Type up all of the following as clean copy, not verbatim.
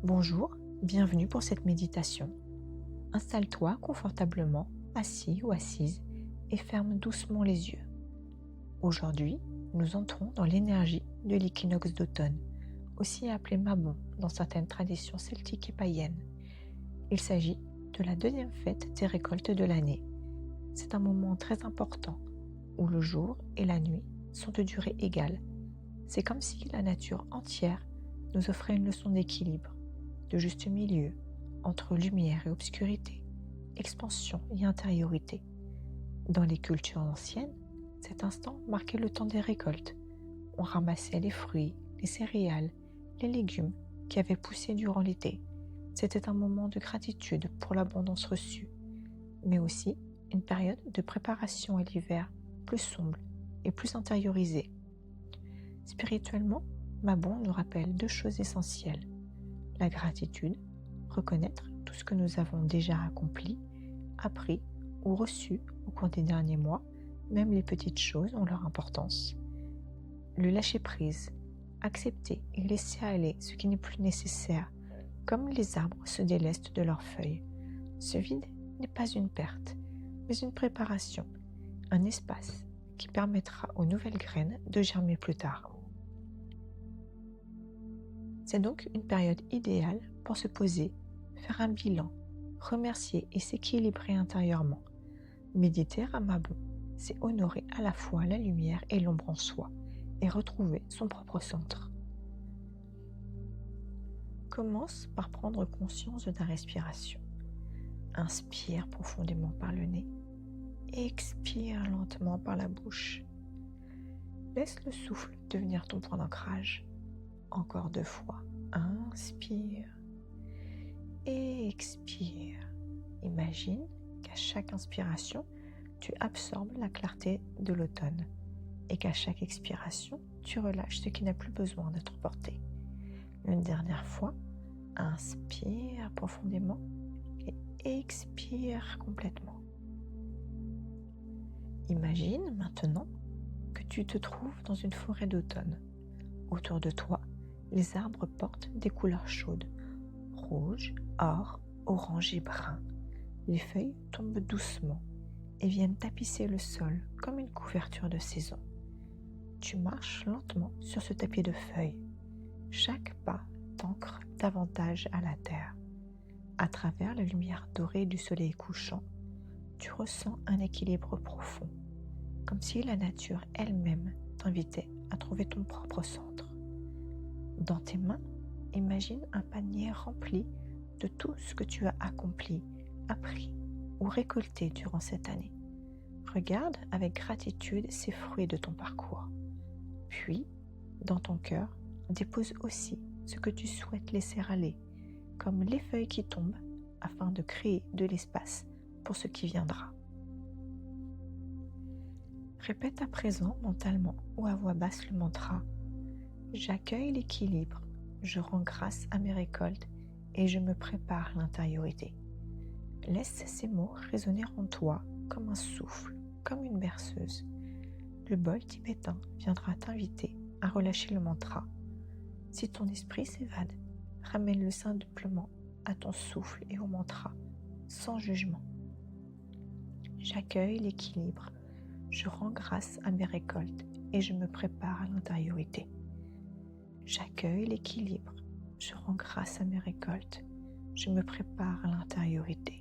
Bonjour, bienvenue pour cette méditation. Installe-toi confortablement, assis ou assise, et ferme doucement les yeux. Aujourd'hui, nous entrons dans l'énergie de l'équinoxe d'automne, aussi appelé Mabon dans certaines traditions celtiques et païennes. Il s'agit de la deuxième fête des récoltes de l'année. C'est un moment très important où le jour et la nuit sont de durée égale. C'est comme si la nature entière nous offrait une leçon d'équilibre, de juste milieu entre lumière et obscurité, expansion et intériorité. Dans les cultures anciennes, cet instant marquait le temps des récoltes. On ramassait les fruits, les céréales, les légumes qui avaient poussé durant l'été. C'était un moment de gratitude pour l'abondance reçue, mais aussi une période de préparation à l'hiver plus sombre et plus intériorisée. Spirituellement, Mabon nous rappelle deux choses essentielles. La gratitude, reconnaître tout ce que nous avons déjà accompli, appris ou reçu au cours des derniers mois, même les petites choses ont leur importance. Le lâcher-prise, accepter et laisser aller ce qui n'est plus nécessaire, comme les arbres se délestent de leurs feuilles. Ce vide n'est pas une perte, mais une préparation, un espace qui permettra aux nouvelles graines de germer plus tard. C'est donc une période idéale pour se poser, faire un bilan, remercier et s'équilibrer intérieurement. Méditer à Mabon, c'est honorer à la fois la lumière et l'ombre en soi et retrouver son propre centre. Commence par prendre conscience de ta respiration. Inspire profondément par le nez, expire lentement par la bouche. Laisse le souffle devenir ton point d'ancrage. Encore 2 fois. Inspire et expire. Imagine qu'à chaque inspiration, tu absorbes la clarté de l'automne et qu'à chaque expiration, tu relâches ce qui n'a plus besoin d'être porté. Une dernière fois, inspire profondément et expire complètement. Imagine maintenant que tu te trouves dans une forêt d'automne. Autour de toi, les arbres portent des couleurs chaudes, rouge, or, orange et brun. Les feuilles tombent doucement et viennent tapisser le sol comme une couverture de saison. Tu marches lentement sur ce tapis de feuilles. Chaque pas t'ancre davantage à la terre. À travers la lumière dorée du soleil couchant, tu ressens un équilibre profond, comme si la nature elle-même t'invitait à trouver ton propre centre. Dans tes mains, imagine un panier rempli de tout ce que tu as accompli, appris ou récolté durant cette année. Regarde avec gratitude ces fruits de ton parcours. Puis, dans ton cœur, dépose aussi ce que tu souhaites laisser aller, comme les feuilles qui tombent, afin de créer de l'espace pour ce qui viendra. Répète à présent mentalement ou à voix basse le mantra « J'accueille l'équilibre, je rends grâce à mes récoltes et je me prépare l'intériorité ». Laisse ces mots résonner en toi comme un souffle, comme une berceuse. Le bol tibétain viendra t'inviter à relâcher le mantra. Si ton esprit s'évade, ramène-le simplement à ton souffle et au mantra, sans jugement. J'accueille l'équilibre, je rends grâce à mes récoltes et je me prépare à l'intériorité. J'accueille l'équilibre, je rends grâce à mes récoltes, je me prépare à l'intériorité.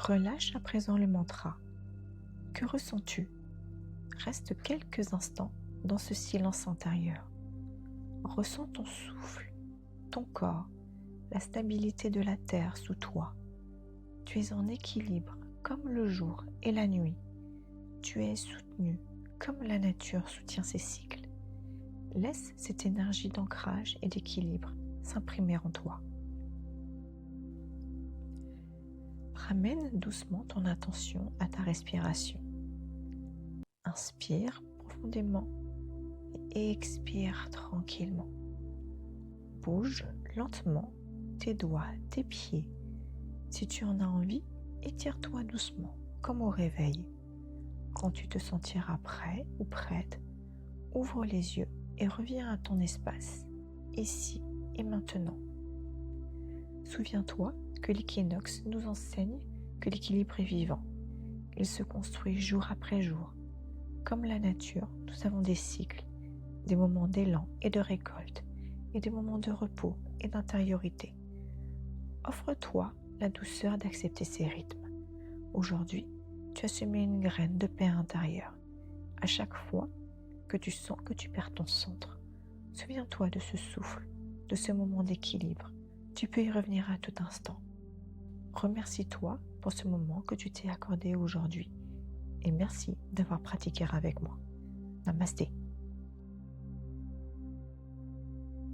Relâche à présent le mantra. Que ressens-tu? Reste quelques instants dans ce silence intérieur. Ressens ton souffle, ton corps, la stabilité de la terre sous toi. Tu es en équilibre comme le jour et la nuit. Tu es soutenu comme la nature soutient ses cycles. Laisse cette énergie d'ancrage et d'équilibre s'imprimer en toi. Ramène doucement ton attention à ta respiration. Inspire profondément et expire tranquillement. Bouge lentement tes doigts, tes pieds. Si tu en as envie, étire-toi doucement, comme au réveil. Quand tu te sentiras prêt ou prête, ouvre les yeux et reviens à ton espace, ici et maintenant. Souviens-toi que l'équinoxe nous enseigne que l'équilibre est vivant. Il se construit jour après jour. Comme la nature, nous avons des cycles, des moments d'élan et de récolte, et des moments de repos et d'intériorité. Offre-toi la douceur d'accepter ces rythmes. Aujourd'hui, tu as semé une graine de paix intérieure. À chaque fois que tu sens que tu perds ton centre, souviens-toi de ce souffle, de ce moment d'équilibre. Tu peux y revenir à tout instant. Remercie-toi pour ce moment que tu t'es accordé aujourd'hui et merci d'avoir pratiqué avec moi. Namasté.